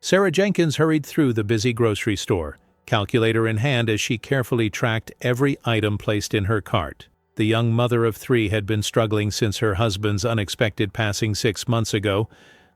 Sarah Jenkins hurried through the busy grocery store, calculator in hand as she carefully tracked every item placed in her cart. The young mother of 3 had been struggling since her husband's unexpected passing 6 months ago,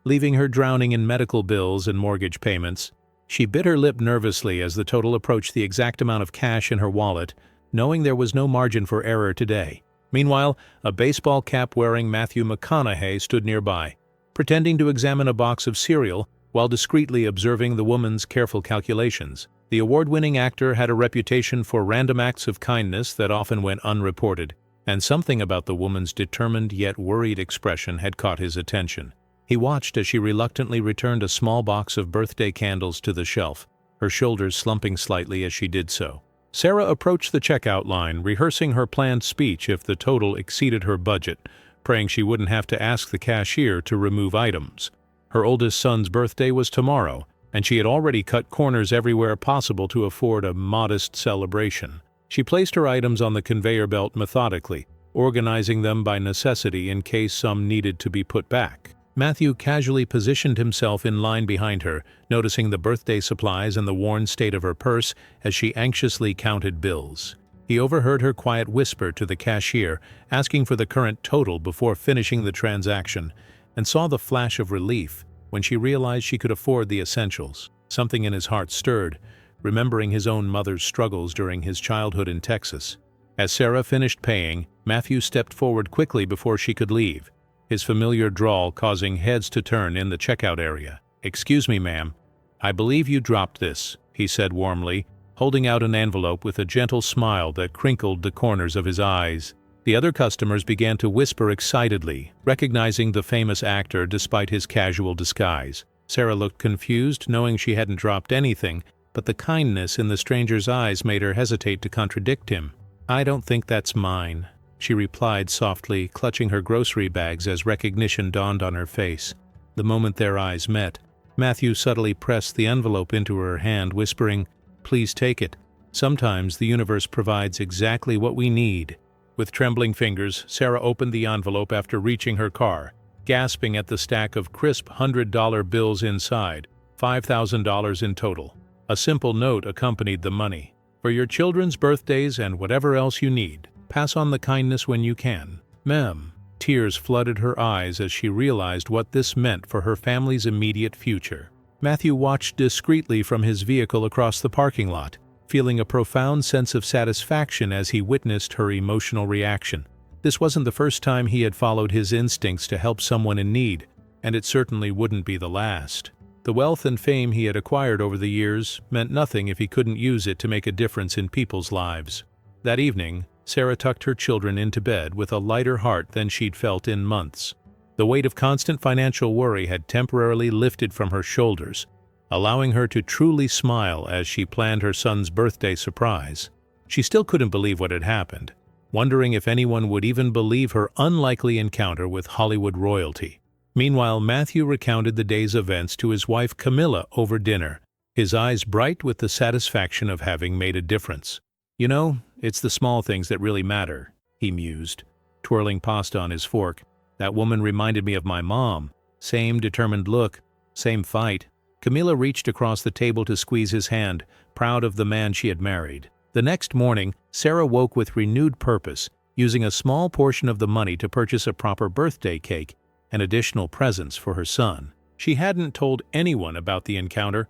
leaving her drowning in medical bills and mortgage payments. She bit her lip nervously as the total approached the exact amount of cash in her wallet, knowing there was no margin for error today. Meanwhile, a baseball cap-wearing Matthew McConaughey stood nearby, pretending to examine a box of cereal while discreetly observing the woman's careful calculations. The award-winning actor had a reputation for random acts of kindness that often went unreported, and something about the woman's determined yet worried expression had caught his attention. He watched as she reluctantly returned a small box of birthday candles to the shelf, her shoulders slumping slightly as she did so. Sarah approached the checkout line, rehearsing her planned speech if the total exceeded her budget, praying she wouldn't have to ask the cashier to remove items. Her oldest son's birthday was tomorrow, and she had already cut corners everywhere possible to afford a modest celebration. She placed her items on the conveyor belt methodically, organizing them by necessity in case some needed to be put back. Matthew casually positioned himself in line behind her, noticing the birthday supplies and the worn state of her purse as she anxiously counted bills. He overheard her quiet whisper to the cashier, asking for the current total before finishing the transaction, and saw the flash of relief when she realized she could afford the essentials. Something in his heart stirred, remembering his own mother's struggles during his childhood in Texas. As Sarah finished paying, Matthew stepped forward quickly before she could leave, his familiar drawl causing heads to turn in the checkout area. "Excuse me, ma'am. I believe you dropped this," he said warmly, holding out an envelope with a gentle smile that crinkled the corners of his eyes. The other customers began to whisper excitedly, recognizing the famous actor despite his casual disguise. Sarah looked confused, knowing she hadn't dropped anything, but the kindness in the stranger's eyes made her hesitate to contradict him. "I don't think that's mine," she replied softly, clutching her grocery bags as recognition dawned on her face. The moment their eyes met, Matthew subtly pressed the envelope into her hand, whispering, "Please take it. Sometimes the universe provides exactly what we need." With trembling fingers, Sarah opened the envelope after reaching her car, gasping at the stack of crisp $100 bills inside, $5,000 in total. A simple note accompanied the money. "For your children's birthdays and whatever else you need, pass on the kindness when you can. Ma'am." Tears flooded her eyes as she realized what this meant for her family's immediate future. Matthew watched discreetly from his vehicle across the parking lot, feeling a profound sense of satisfaction as he witnessed her emotional reaction. This wasn't the first time he had followed his instincts to help someone in need, and it certainly wouldn't be the last. The wealth and fame he had acquired over the years meant nothing if he couldn't use it to make a difference in people's lives. That evening, Sarah tucked her children into bed with a lighter heart than she'd felt in months. The weight of constant financial worry had temporarily lifted from her shoulders, allowing her to truly smile as she planned her son's birthday surprise. She still couldn't believe what had happened, wondering if anyone would even believe her unlikely encounter with Hollywood royalty. Meanwhile, Matthew recounted the day's events to his wife Camilla over dinner, his eyes bright with the satisfaction of having made a difference. "You know, it's the small things that really matter," he mused, twirling pasta on his fork. "That woman reminded me of my mom. Same determined look, same fight." Camilla reached across the table to squeeze his hand, proud of the man she had married. The next morning, Sarah woke with renewed purpose, using a small portion of the money to purchase a proper birthday cake and additional presents for her son. She hadn't told anyone about the encounter,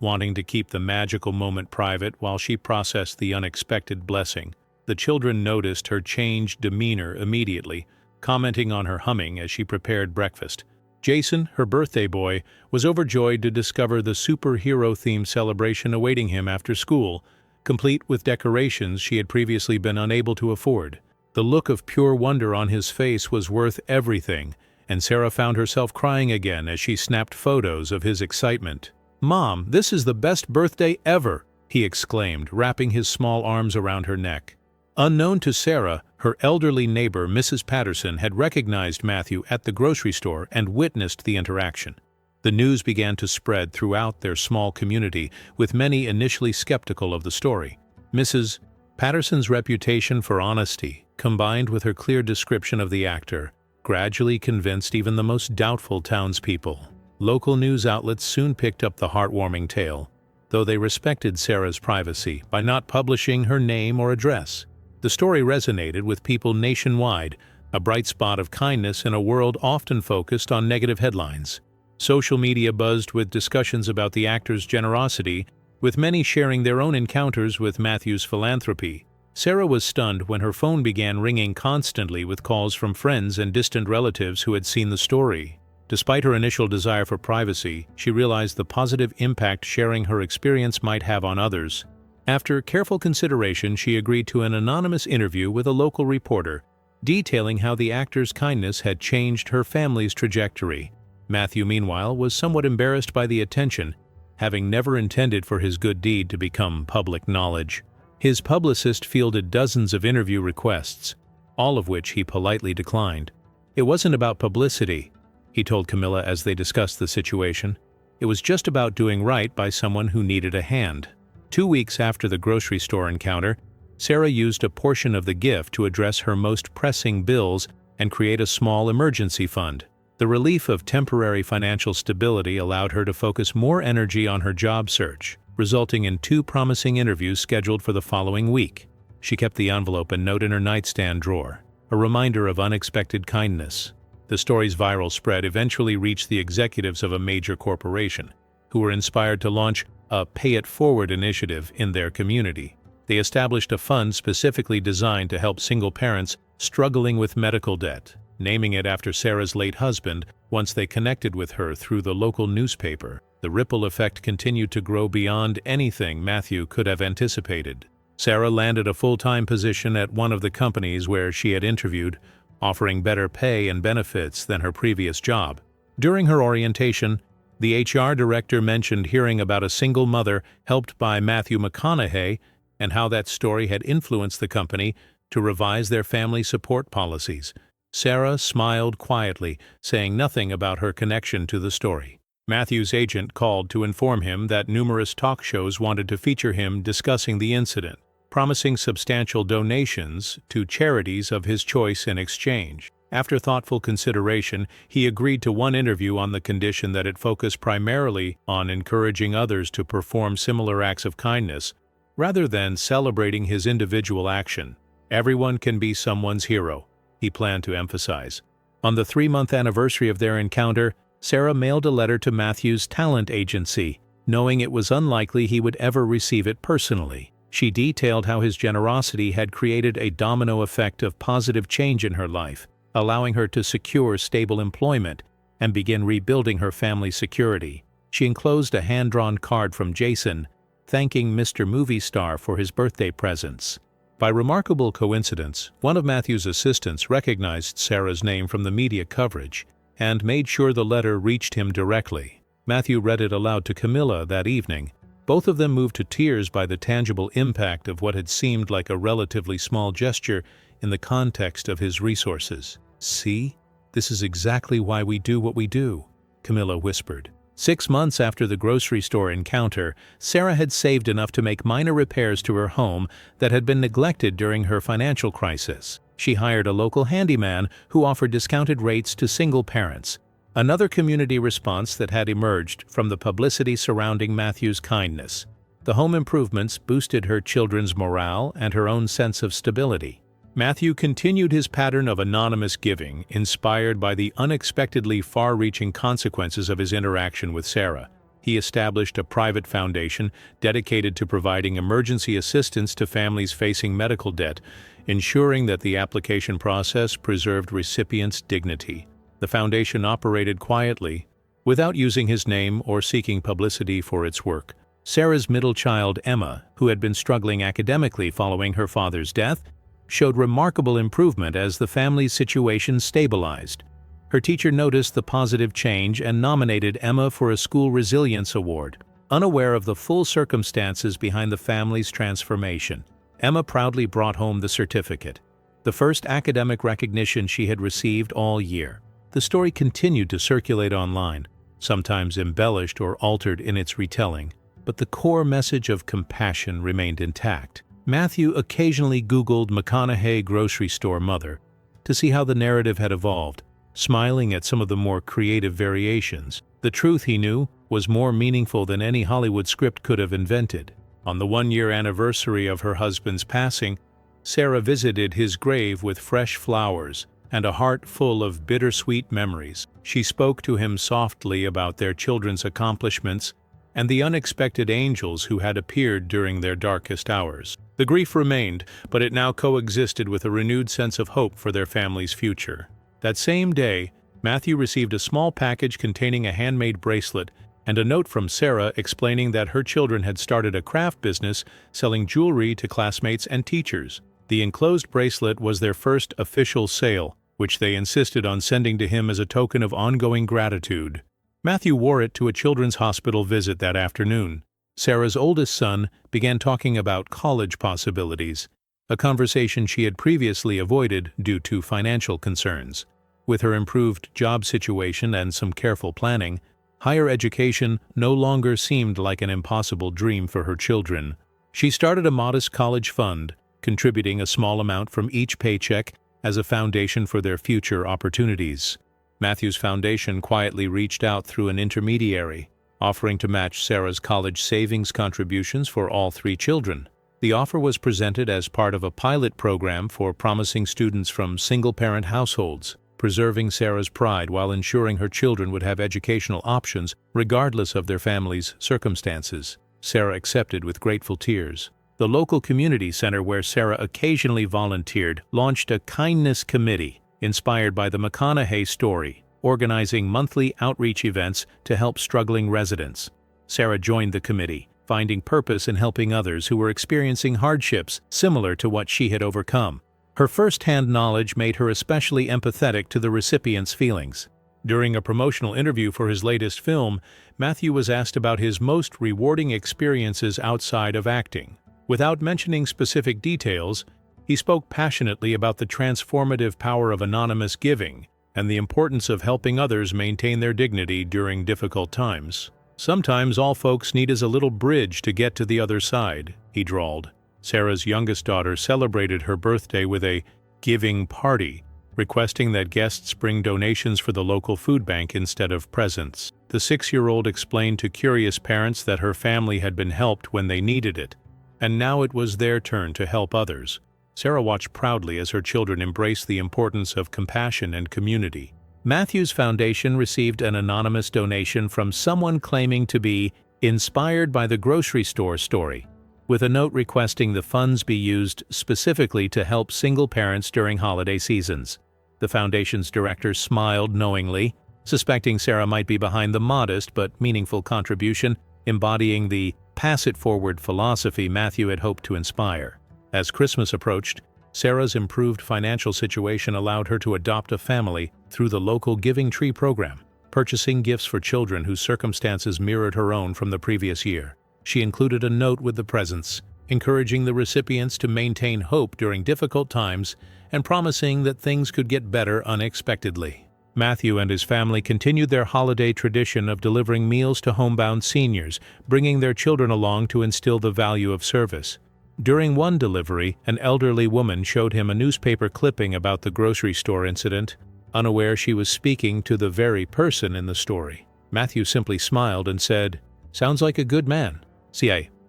wanting to keep the magical moment private while she processed the unexpected blessing. The children noticed her changed demeanor immediately, commenting on her humming as she prepared breakfast. Jason, her birthday boy, was overjoyed to discover the superhero-themed celebration awaiting him after school, complete with decorations she had previously been unable to afford. The look of pure wonder on his face was worth everything, and Sarah found herself crying again as she snapped photos of his excitement. "Mom, this is the best birthday ever!" he exclaimed, wrapping his small arms around her neck. Unknown to Sarah, her elderly neighbor, Mrs. Patterson, had recognized Matthew at the grocery store and witnessed the interaction. The news began to spread throughout their small community, with many initially skeptical of the story. Mrs. Patterson's reputation for honesty, combined with her clear description of the actor, gradually convinced even the most doubtful townspeople. Local news outlets soon picked up the heartwarming tale, though they respected Sarah's privacy by not publishing her name or address. The story resonated with people nationwide, a bright spot of kindness in a world often focused on negative headlines. Social media buzzed with discussions about the actor's generosity, with many sharing their own encounters with Matthew's philanthropy. Sarah was stunned when her phone began ringing constantly with calls from friends and distant relatives who had seen the story. Despite her initial desire for privacy, she realized the positive impact sharing her experience might have on others. After careful consideration, she agreed to an anonymous interview with a local reporter, detailing how the actor's kindness had changed her family's trajectory. Matthew, meanwhile, was somewhat embarrassed by the attention, having never intended for his good deed to become public knowledge. His publicist fielded dozens of interview requests, all of which he politely declined. It wasn't about publicity, he told Camilla as they discussed the situation. It was just about doing right by someone who needed a hand. 2 weeks after the grocery store encounter, Sarah used a portion of the gift to address her most pressing bills and create a small emergency fund. The relief of temporary financial stability allowed her to focus more energy on her job search, resulting in 2 promising interviews scheduled for the following week. She kept the envelope and note in her nightstand drawer, a reminder of unexpected kindness. The story's viral spread eventually reached the executives of a major corporation, who were inspired to launch a Pay It Forward initiative in their community. They established a fund specifically designed to help single parents struggling with medical debt, naming it after Sarah's late husband once they connected with her through the local newspaper. The ripple effect continued to grow beyond anything Matthew could have anticipated. Sarah landed a full-time position at one of the companies where she had interviewed, offering better pay and benefits than her previous job. During her orientation, the HR director mentioned hearing about a single mother helped by Matthew McConaughey and how that story had influenced the company to revise their family support policies. Sarah smiled quietly, saying nothing about her connection to the story. Matthew's agent called to inform him that numerous talk shows wanted to feature him discussing the incident, promising substantial donations to charities of his choice in exchange. After thoughtful consideration, he agreed to one interview on the condition that it focus primarily on encouraging others to perform similar acts of kindness, rather than celebrating his individual action. Everyone can be someone's hero, he planned to emphasize. On the 3-month anniversary of their encounter, Sarah mailed a letter to Matthew's talent agency, knowing it was unlikely he would ever receive it personally. She detailed how his generosity had created a domino effect of positive change in her life, allowing her to secure stable employment and begin rebuilding her family's security. She enclosed a hand-drawn card from Jason, thanking Mr. Movie Star for his birthday presents. By remarkable coincidence, one of Matthew's assistants recognized Sarah's name from the media coverage and made sure the letter reached him directly. Matthew read it aloud to Camilla that evening. Both of them moved to tears by the tangible impact of what had seemed like a relatively small gesture in the context of his resources. "See? This is exactly why we do what we do," Camilla whispered. 6 months after the grocery store encounter, Sarah had saved enough to make minor repairs to her home that had been neglected during her financial crisis. She hired a local handyman who offered discounted rates to single parents, another community response that had emerged from the publicity surrounding Matthew's kindness. The home improvements boosted her children's morale and her own sense of stability. Matthew continued his pattern of anonymous giving, inspired by the unexpectedly far-reaching consequences of his interaction with Sarah. He established a private foundation dedicated to providing emergency assistance to families facing medical debt, ensuring that the application process preserved recipients' dignity. The foundation operated quietly, without using his name or seeking publicity for its work. Sarah's middle child, Emma, who had been struggling academically following her father's death, showed remarkable improvement as the family's situation stabilized. Her teacher noticed the positive change and nominated Emma for a School Resilience Award. Unaware of the full circumstances behind the family's transformation, Emma proudly brought home the certificate, the first academic recognition she had received all year. The story continued to circulate online, sometimes embellished or altered in its retelling, but the core message of compassion remained intact. Matthew occasionally Googled McConaughey grocery store mother to see how the narrative had evolved, smiling at some of the more creative variations. The truth, he knew, was more meaningful than any Hollywood script could have invented. On the one-year anniversary of her husband's passing, Sarah visited his grave with fresh flowers and a heart full of bittersweet memories. She spoke to him softly about their children's accomplishments and the unexpected angels who had appeared during their darkest hours. The grief remained, but it now coexisted with a renewed sense of hope for their family's future. That same day, Matthew received a small package containing a handmade bracelet and a note from Sarah explaining that her children had started a craft business selling jewelry to classmates and teachers. The enclosed bracelet was their first official sale, which they insisted on sending to him as a token of ongoing gratitude. Matthew wore it to a children's hospital visit that afternoon. Sarah's oldest son began talking about college possibilities, a conversation she had previously avoided due to financial concerns. With her improved job situation and some careful planning, higher education no longer seemed like an impossible dream for her children. She started a modest college fund, contributing a small amount from each paycheck as a foundation for their future opportunities. Matthew's foundation quietly reached out through an intermediary, offering to match Sarah's college savings contributions for all 3 children. The offer was presented as part of a pilot program for promising students from single-parent households, preserving Sarah's pride while ensuring her children would have educational options regardless of their family's circumstances. Sarah accepted with grateful tears. The local community center where Sarah occasionally volunteered launched a kindness committee inspired by the McConaughey story, organizing monthly outreach events to help struggling residents. Sarah joined the committee, finding purpose in helping others who were experiencing hardships similar to what she had overcome. Her first-hand knowledge made her especially empathetic to the recipient's feelings. During a promotional interview for his latest film, Matthew was asked about his most rewarding experiences outside of acting. Without mentioning specific details, he spoke passionately about the transformative power of anonymous giving and the importance of helping others maintain their dignity during difficult times. "Sometimes all folks need is a little bridge to get to the other side," he drawled. Sarah's youngest daughter celebrated her birthday with a giving party, requesting that guests bring donations for the local food bank instead of presents. The 6-year-old explained to curious parents that her family had been helped when they needed it, and now it was their turn to help others. Sarah watched proudly as her children embraced the importance of compassion and community. Matthew's foundation received an anonymous donation from someone claiming to be inspired by the grocery store story, with a note requesting the funds be used specifically to help single parents during holiday seasons. The foundation's director smiled knowingly, suspecting Sarah might be behind the modest but meaningful contribution, embodying the pass-it-forward philosophy Matthew had hoped to inspire. As Christmas approached, Sarah's improved financial situation allowed her to adopt a family through the local Giving Tree program, purchasing gifts for children whose circumstances mirrored her own from the previous year. She included a note with the presents, encouraging the recipients to maintain hope during difficult times and promising that things could get better unexpectedly. Matthew and his family continued their holiday tradition of delivering meals to homebound seniors, bringing their children along to instill the value of service. During one delivery, an elderly woman showed him a newspaper clipping about the grocery store incident, unaware she was speaking to the very person in the story. Matthew simply smiled and said, "Sounds like a good man."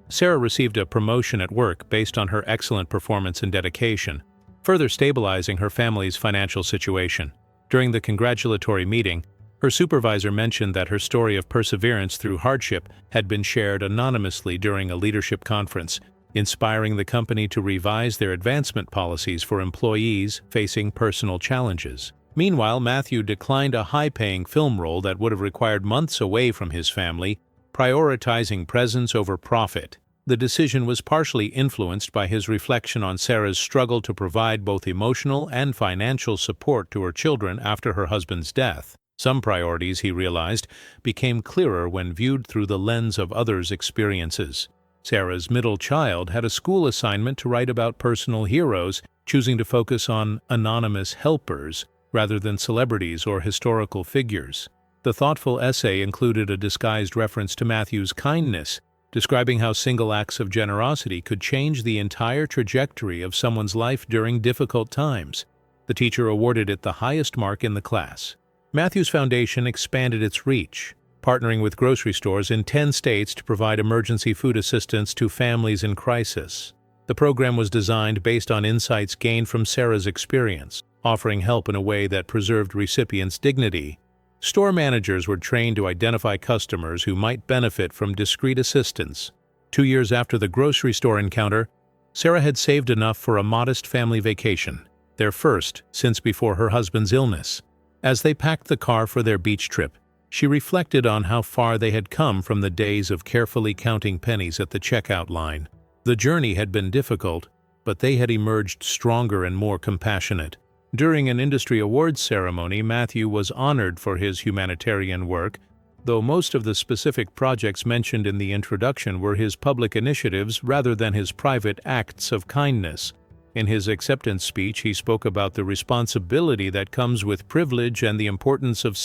Sarah received a promotion at work based on her excellent performance and dedication, further stabilizing her family's financial situation. During the congratulatory meeting, her supervisor mentioned that her story of perseverance through hardship had been shared anonymously during a leadership conference, inspiring the company to revise their advancement policies for employees facing personal challenges. Meanwhile, Matthew declined a high-paying film role that would have required months away from his family, prioritizing presence over profit. The decision was partially influenced by his reflection on Sarah's struggle to provide both emotional and financial support to her children after her husband's death. Some priorities, he realized, became clearer when viewed through the lens of others' experiences. Sarah's middle child had a school assignment to write about personal heroes, choosing to focus on anonymous helpers rather than celebrities or historical figures. The thoughtful essay included a disguised reference to Matthew's kindness, describing how single acts of generosity could change the entire trajectory of someone's life during difficult times. The teacher awarded it the highest mark in the class. Matthew's foundation expanded its reach, partnering with grocery stores in 10 states to provide emergency food assistance to families in crisis. The program was designed based on insights gained from Sarah's experience, offering help in a way that preserved recipients' dignity. Store managers were trained to identify customers who might benefit from discreet assistance. 2 years after the grocery store encounter, Sarah had saved enough for a modest family vacation, their first since before her husband's illness. As they packed the car for their beach trip, she reflected on how far they had come from the days of carefully counting pennies at the checkout line. The journey had been difficult, but they had emerged stronger and more compassionate. During an industry awards ceremony, Matthew was honored for his humanitarian work, though most of the specific projects mentioned in the introduction were his public initiatives rather than his private acts of kindness. In his acceptance speech, he spoke about the responsibility that comes with privilege and the importance of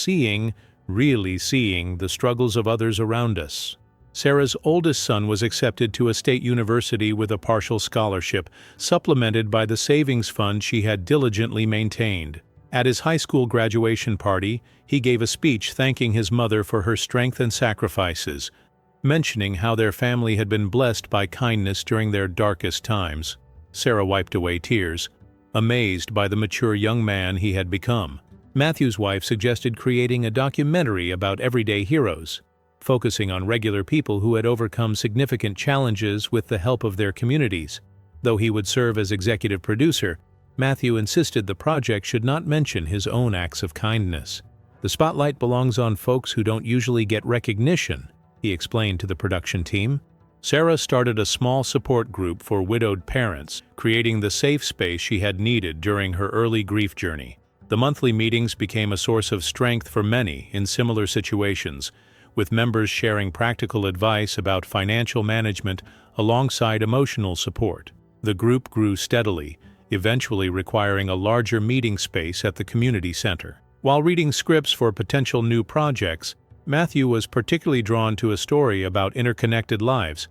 really seeing, the struggles of others around us. Sarah's oldest son was accepted to a state university with a partial scholarship, supplemented by the savings fund she had diligently maintained. At his high school graduation party, he gave a speech thanking his mother for her strength and sacrifices, mentioning how their family had been blessed by kindness during their darkest times. Sarah wiped away tears, amazed by the mature young man he had become. Matthew's wife suggested creating a documentary about everyday heroes, focusing on regular people who had overcome significant challenges with the help of their communities. Though he would serve as executive producer, Matthew insisted the project should not mention his own acts of kindness. "The spotlight belongs on folks who don't usually get recognition," he explained to the production team. Sarah started a small support group for widowed parents, creating the safe space she had needed during her early grief journey. The monthly meetings became a source of strength for many in similar situations, with members sharing practical advice about financial management alongside emotional support. The group grew steadily, eventually requiring a larger meeting space at the community center. While reading scripts for potential new projects, Matthew was particularly drawn to a story about interconnected lives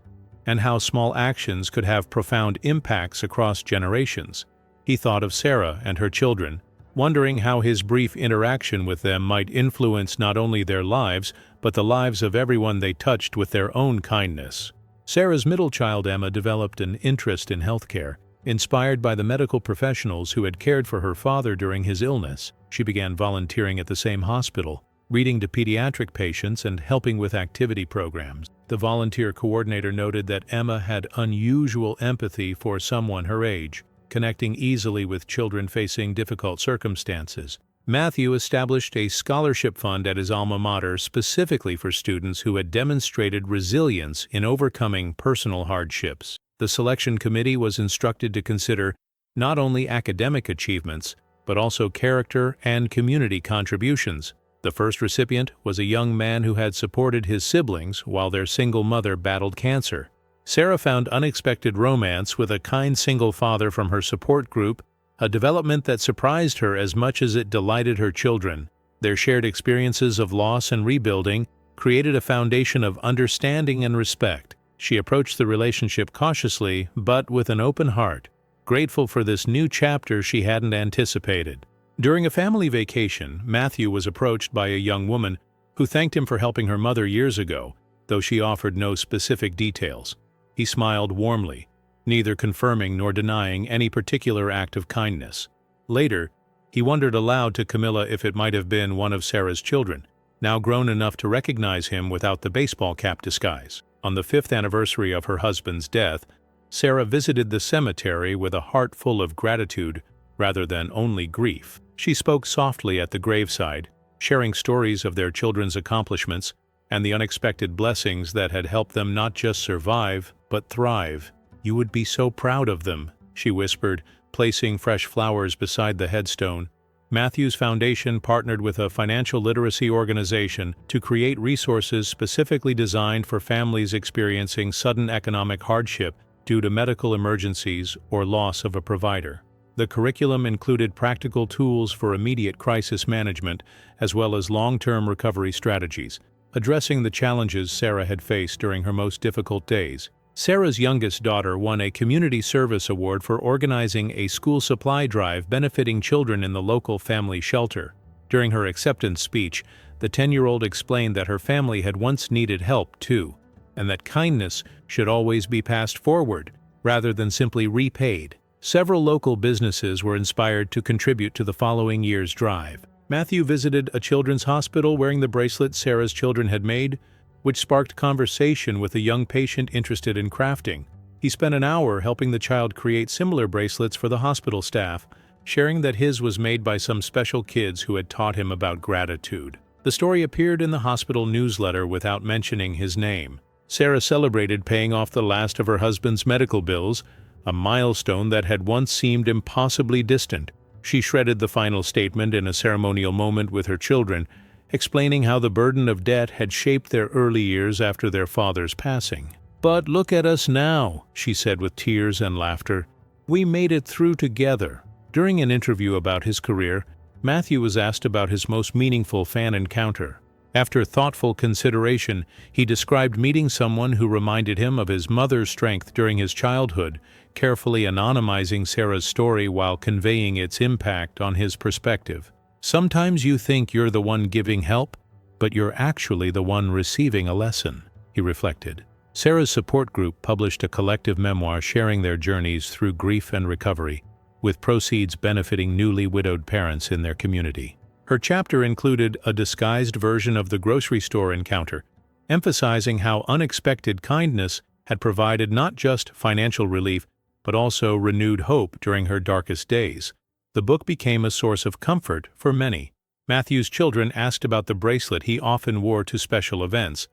and how small actions could have profound impacts across generations. He thought of Sarah and her children, wondering how his brief interaction with them might influence not only their lives, but the lives of everyone they touched with their own kindness. Sarah's middle child, Emma, developed an interest in healthcare. Inspired by the medical professionals who had cared for her father during his illness, she began volunteering at the same hospital, reading to pediatric patients and helping with activity programs. The volunteer coordinator noted that Emma had unusual empathy for someone her age, connecting easily with children facing difficult circumstances. Matthew established a scholarship fund at his alma mater specifically for students who had demonstrated resilience in overcoming personal hardships. The selection committee was instructed to consider not only academic achievements, but also character and community contributions. The first recipient was a young man who had supported his siblings while their single mother battled cancer. Sarah found unexpected romance with a kind single father from her support group, a development that surprised her as much as it delighted her children. Their shared experiences of loss and rebuilding created a foundation of understanding and respect. She approached the relationship cautiously, but with an open heart, grateful for this new chapter she hadn't anticipated. During a family vacation, Matthew was approached by a young woman who thanked him for helping her mother years ago, though she offered no specific details. He smiled warmly, neither confirming nor denying any particular act of kindness. Later, he wondered aloud to Camilla if it might have been one of Sarah's children, now grown enough to recognize him without the baseball cap disguise. On the 5th anniversary of her husband's death, Sarah visited the cemetery with a heart full of gratitude rather than only grief. She spoke softly at the graveside, sharing stories of their children's accomplishments and the unexpected blessings that had helped them not just survive, but thrive. "You would be so proud of them," she whispered, placing fresh flowers beside the headstone. Matthew's Foundation partnered with a financial literacy organization to create resources specifically designed for families experiencing sudden economic hardship due to medical emergencies or loss of a provider. The curriculum included practical tools for immediate crisis management, as well as long-term recovery strategies, addressing the challenges Sarah had faced during her most difficult days. Sarah's youngest daughter won a Community Service Award for organizing a school supply drive benefiting children in the local family shelter. During her acceptance speech, the 10-year-old explained that her family had once needed help too, and that kindness should always be passed forward, rather than simply repaid. Several local businesses were inspired to contribute to the following year's drive. Matthew visited a children's hospital wearing the bracelet Sarah's children had made, which sparked conversation with a young patient interested in crafting. He spent an hour helping the child create similar bracelets for the hospital staff, sharing that his was made by some special kids who had taught him about gratitude. The story appeared in the hospital newsletter without mentioning his name. Sarah celebrated paying off the last of her husband's medical bills, a milestone that had once seemed impossibly distant. She shredded the final statement in a ceremonial moment with her children, explaining how the burden of debt had shaped their early years after their father's passing. "But look at us now," she said with tears and laughter. "We made it through together." During an interview about his career, Matthew was asked about his most meaningful fan encounter. After thoughtful consideration, he described meeting someone who reminded him of his mother's strength during his childhood, carefully anonymizing Sarah's story while conveying its impact on his perspective. "Sometimes you think you're the one giving help, but you're actually the one receiving a lesson," he reflected. Sarah's support group published a collective memoir sharing their journeys through grief and recovery, with proceeds benefiting newly widowed parents in their community. Her chapter included a disguised version of the grocery store encounter, emphasizing how unexpected kindness had provided not just financial relief, but also renewed hope during her darkest days. The book became a source of comfort for many. Matthew's children asked about the bracelet he often wore to special events,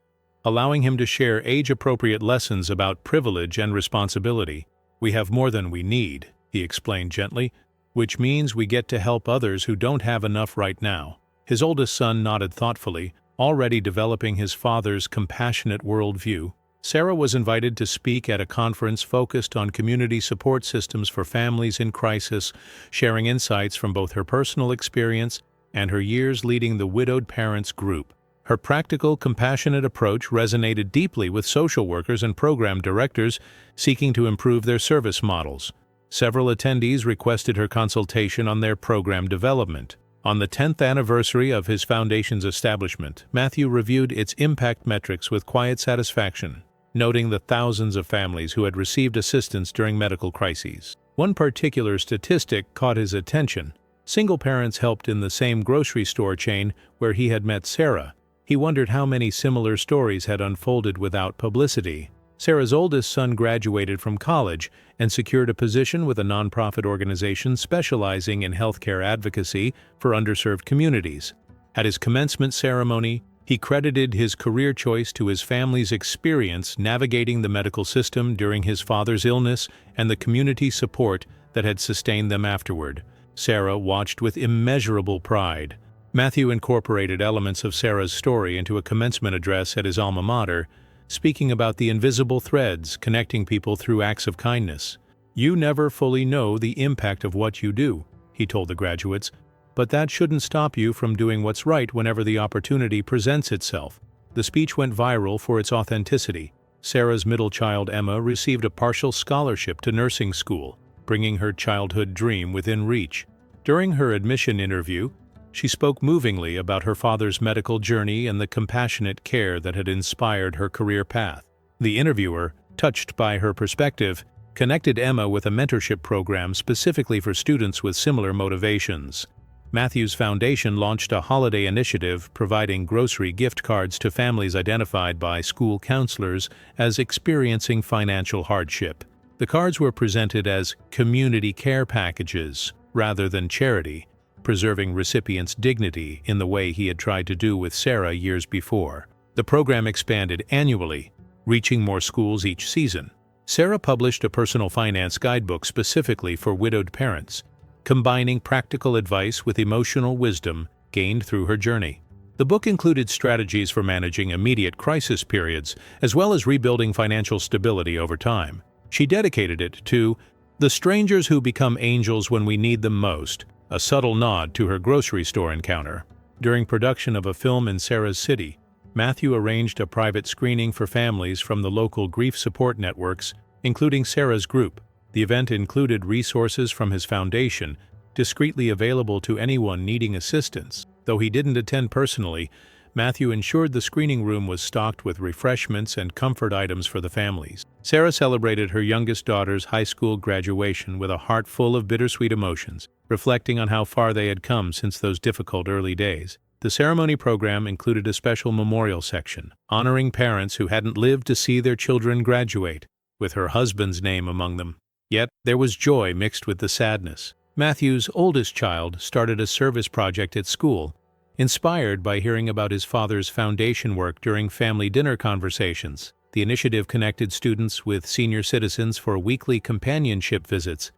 allowing him to share age-appropriate lessons about privilege and responsibility. "We have more than we need," he explained gently, "which means we get to help others who don't have enough right now." His oldest son nodded thoughtfully, already developing his father's compassionate worldview. Sarah was invited to speak at a conference focused on community support systems for families in crisis, sharing insights from both her personal experience and her years leading the widowed parents group. Her practical, compassionate approach resonated deeply with social workers and program directors seeking to improve their service models. Several attendees requested her consultation on their program development. On the 10th anniversary of his foundation's establishment, Matthew reviewed its impact metrics with quiet satisfaction, noting the thousands of families who had received assistance during medical crises. One particular statistic caught his attention. Single parents helped in the same grocery store chain where he had met Sarah. He wondered how many similar stories had unfolded without publicity. Sarah's oldest son graduated from college and secured a position with a nonprofit organization specializing in healthcare advocacy for underserved communities. At his commencement ceremony, he credited his career choice to his family's experience navigating the medical system during his father's illness and the community support that had sustained them afterward. Sarah watched with immeasurable pride. Matthew incorporated elements of Sarah's story into a commencement address at his alma mater, speaking about the invisible threads connecting people through acts of kindness. "You never fully know the impact of what you do," he told the graduates, "but that shouldn't stop you from doing what's right whenever the opportunity presents itself." The speech went viral for its authenticity. Sarah's middle child, Emma, received a partial scholarship to nursing school, bringing her childhood dream within reach. During her admission interview, she spoke movingly about her father's medical journey and the compassionate care that had inspired her career path. The interviewer, touched by her perspective, connected Emma with a mentorship program specifically for students with similar motivations. Matthew's foundation launched a holiday initiative providing grocery gift cards to families identified by school counselors as experiencing financial hardship. The cards were presented as community care packages rather than charity, preserving recipients' dignity in the way he had tried to do with Sarah years before. The program expanded annually, reaching more schools each season. Sarah published a personal finance guidebook specifically for widowed parents, combining practical advice with emotional wisdom gained through her journey. The book included strategies for managing immediate crisis periods, as well as rebuilding financial stability over time. She dedicated it to the strangers who become angels when we need them most, a subtle nod to her grocery store encounter. During production of a film in Sarah's city, Matthew arranged a private screening for families from the local grief support networks, including Sarah's group. The event included resources from his foundation, discreetly available to anyone needing assistance. Though he didn't attend personally, Matthew ensured the screening room was stocked with refreshments and comfort items for the families. Sarah celebrated her youngest daughter's high school graduation with a heart full of bittersweet emotions, reflecting on how far they had come since those difficult early days. The ceremony program included a special memorial section, honoring parents who hadn't lived to see their children graduate, with her husband's name among them. Yet there was joy mixed with the sadness. Matthew's oldest child started a service project at school, inspired by hearing about his father's foundation work during family dinner conversations. The initiative connected students with senior citizens for weekly companionship visits,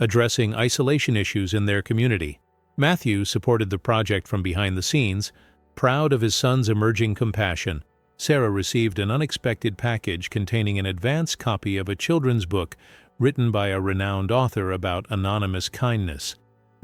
addressing isolation issues in their community. Matthew supported the project from behind the scenes, proud of his son's emerging compassion. Sarah received an unexpected package containing an advance copy of a children's book written by a renowned author about anonymous kindness,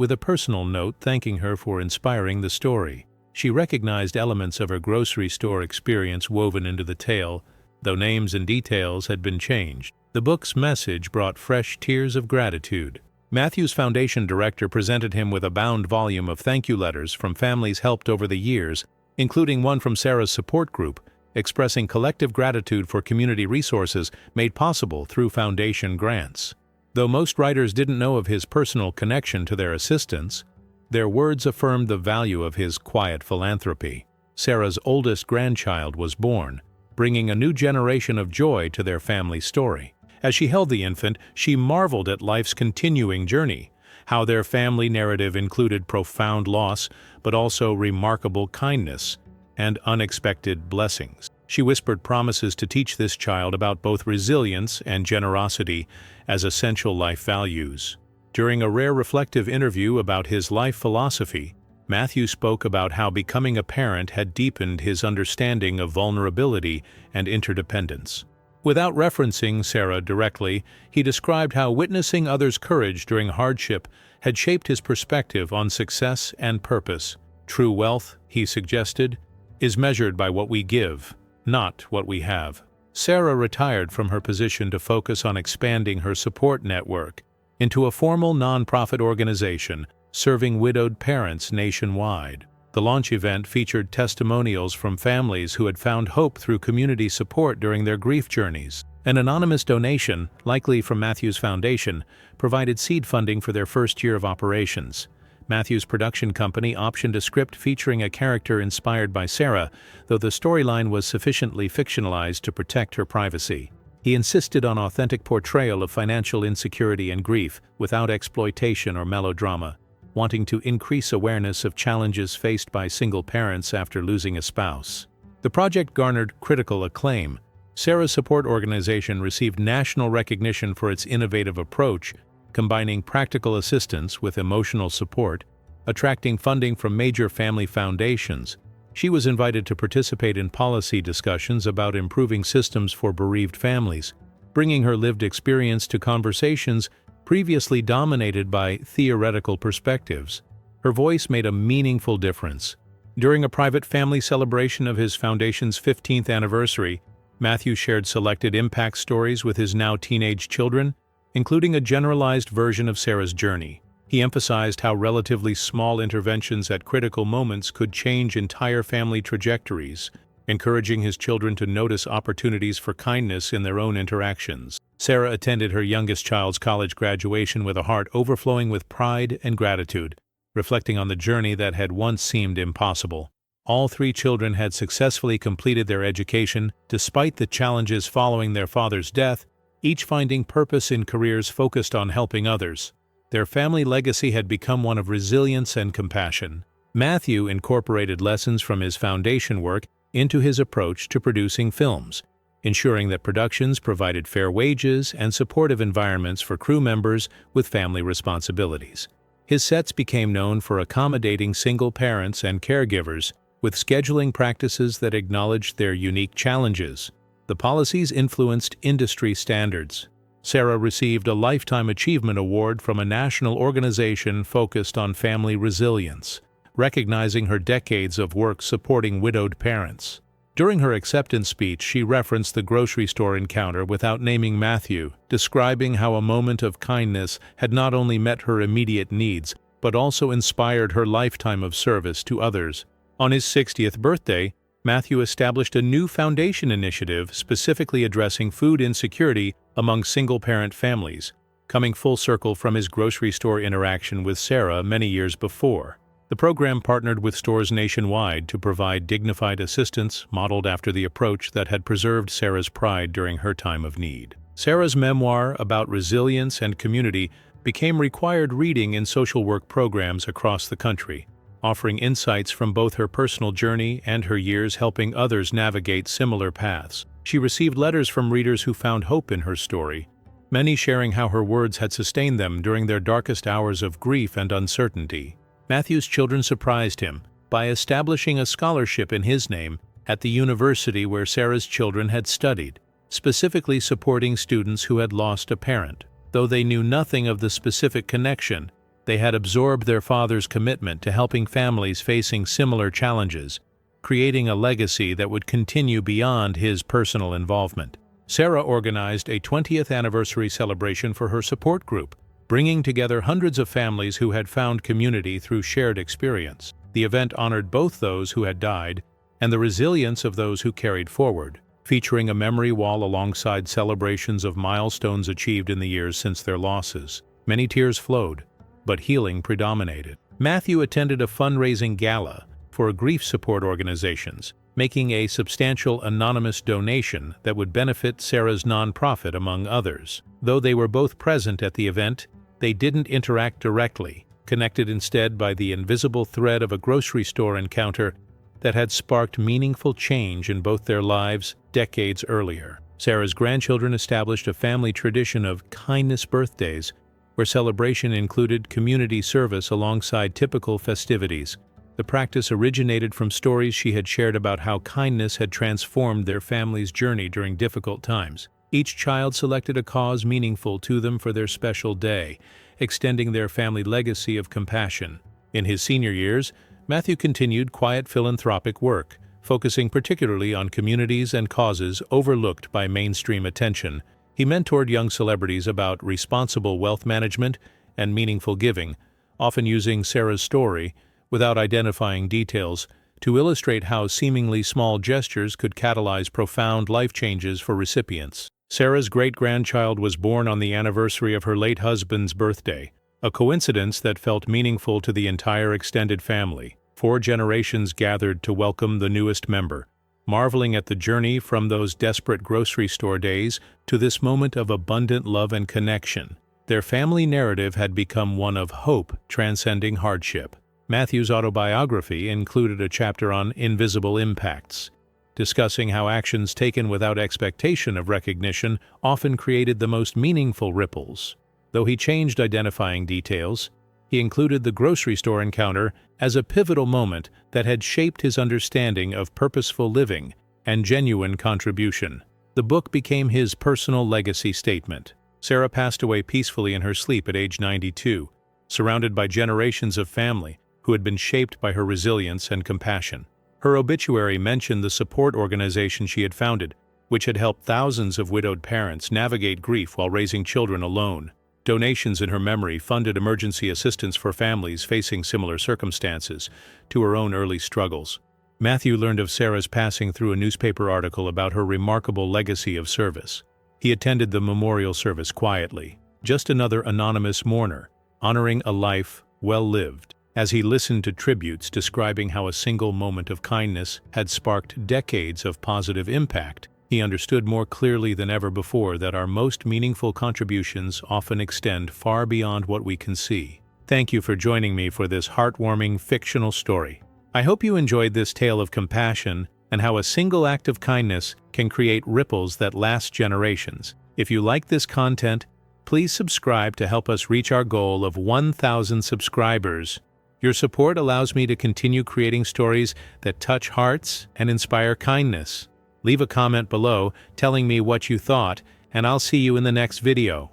with a personal note thanking her for inspiring the story. She recognized elements of her grocery store experience woven into the tale, though names and details had been changed. The book's message brought fresh tears of gratitude. Matthew's foundation director presented him with a bound volume of thank you letters from families helped over the years, including one from Sarah's support group, expressing collective gratitude for community resources made possible through foundation grants. Though most writers didn't know of his personal connection to their assistance, their words affirmed the value of his quiet philanthropy. Sarah's oldest grandchild was born, bringing a new generation of joy to their family story. As she held the infant, she marveled at life's continuing journey, how their family narrative included profound loss, but also remarkable kindness and unexpected blessings. She whispered promises to teach this child about both resilience and generosity as essential life values. During a rare reflective interview about his life philosophy, Matthew spoke about how becoming a parent had deepened his understanding of vulnerability and interdependence. Without referencing Sarah directly, he described how witnessing others' courage during hardship had shaped his perspective on success and purpose. True wealth, he suggested, is measured by what we give, not what we have. Sarah retired from her position to focus on expanding her support network into a formal nonprofit organization serving widowed parents nationwide. The launch event featured testimonials from families who had found hope through community support during their grief journeys. An anonymous donation, likely from Matthew's foundation, provided seed funding for their first year of operations. Matthew's production company optioned a script featuring a character inspired by Sarah, though the storyline was sufficiently fictionalized to protect her privacy. He insisted on authentic portrayal of financial insecurity and grief without exploitation or melodrama, wanting to increase awareness of challenges faced by single parents after losing a spouse. The project garnered critical acclaim. Sarah's support organization received national recognition for its innovative approach, combining practical assistance with emotional support, attracting funding from major family foundations. She was invited to participate in policy discussions about improving systems for bereaved families, bringing her lived experience to conversations previously dominated by theoretical perspectives. Her voice made a meaningful difference. During a private family celebration of his foundation's 15th anniversary, Matthew shared selected impact stories with his now teenage children, including a generalized version of Sarah's journey. He emphasized how relatively small interventions at critical moments could change entire family trajectories, encouraging his children to notice opportunities for kindness in their own interactions. Sarah attended her youngest child's college graduation with a heart overflowing with pride and gratitude, reflecting on the journey that had once seemed impossible. All three children had successfully completed their education, despite the challenges following their father's death, each finding purpose in careers focused on helping others. Their family legacy had become one of resilience and compassion. Matthew incorporated lessons from his foundation work into his approach to producing films, ensuring that productions provided fair wages and supportive environments for crew members with family responsibilities. His sets became known for accommodating single parents and caregivers, with scheduling practices that acknowledged their unique challenges. The policies influenced industry standards. Sarah received a Lifetime Achievement Award from a national organization focused on family resilience, recognizing her decades of work supporting widowed parents. During her acceptance speech, she referenced the grocery store encounter without naming Matthew, describing how a moment of kindness had not only met her immediate needs, but also inspired her lifetime of service to others. On his 60th birthday, Matthew established a new foundation initiative specifically addressing food insecurity among single-parent families, coming full circle from his grocery store interaction with Sarah many years before. The program partnered with stores nationwide to provide dignified assistance modeled after the approach that had preserved Sarah's pride during her time of need. Sarah's memoir about resilience and community became required reading in social work programs across the country, offering insights from both her personal journey and her years helping others navigate similar paths. She received letters from readers who found hope in her story, many sharing how her words had sustained them during their darkest hours of grief and uncertainty. Matthew's children surprised him by establishing a scholarship in his name at the university where Sarah's children had studied, specifically supporting students who had lost a parent. Though they knew nothing of the specific connection, they had absorbed their father's commitment to helping families facing similar challenges, creating a legacy that would continue beyond his personal involvement. Sarah organized a 20th anniversary celebration for her support group, bringing together hundreds of families who had found community through shared experience. The event honored both those who had died and the resilience of those who carried forward, featuring a memory wall alongside celebrations of milestones achieved in the years since their losses. Many tears flowed, but healing predominated. Matthew attended a fundraising gala for grief support organizations, making a substantial anonymous donation that would benefit Sarah's nonprofit, among others. Though they were both present at the event, they didn't interact directly, connected instead by the invisible thread of a grocery store encounter that had sparked meaningful change in both their lives decades earlier. Sarah's grandchildren established a family tradition of kindness birthdays, where celebration included community service alongside typical festivities. The practice originated from stories she had shared about how kindness had transformed their family's journey during difficult times. Each child selected a cause meaningful to them for their special day, extending their family legacy of compassion. In his senior years, Matthew continued quiet philanthropic work, focusing particularly on communities and causes overlooked by mainstream attention. He mentored young celebrities about responsible wealth management and meaningful giving, often using Sarah's story, without identifying details, to illustrate how seemingly small gestures could catalyze profound life changes for recipients. Sarah's great-grandchild was born on the anniversary of her late husband's birthday, a coincidence that felt meaningful to the entire extended family. 4 generations gathered to welcome the newest member, marveling at the journey from those desperate grocery store days to this moment of abundant love and connection. Their family narrative had become one of hope transcending hardship. Matthew's autobiography included a chapter on invisible impacts, discussing how actions taken without expectation of recognition often created the most meaningful ripples. Though he changed identifying details, he included the grocery store encounter as a pivotal moment that had shaped his understanding of purposeful living and genuine contribution. The book became his personal legacy statement. Sarah passed away peacefully in her sleep at age 92, surrounded by generations of family who had been shaped by her resilience and compassion. Her obituary mentioned the support organization she had founded, which had helped thousands of widowed parents navigate grief while raising children alone. Donations in her memory funded emergency assistance for families facing similar circumstances to her own early struggles. Matthew learned of Sarah's passing through a newspaper article about her remarkable legacy of service. He attended the memorial service quietly, just another anonymous mourner, honoring a life well lived. As he listened to tributes describing how a single moment of kindness had sparked decades of positive impact, he understood more clearly than ever before that our most meaningful contributions often extend far beyond what we can see. Thank you for joining me for this heartwarming fictional story. I hope you enjoyed this tale of compassion and how a single act of kindness can create ripples that last generations. If you like this content, please subscribe to help us reach our goal of 1,000 subscribers. Your support allows me to continue creating stories that touch hearts and inspire kindness. Leave a comment below telling me what you thought, and I'll see you in the next video.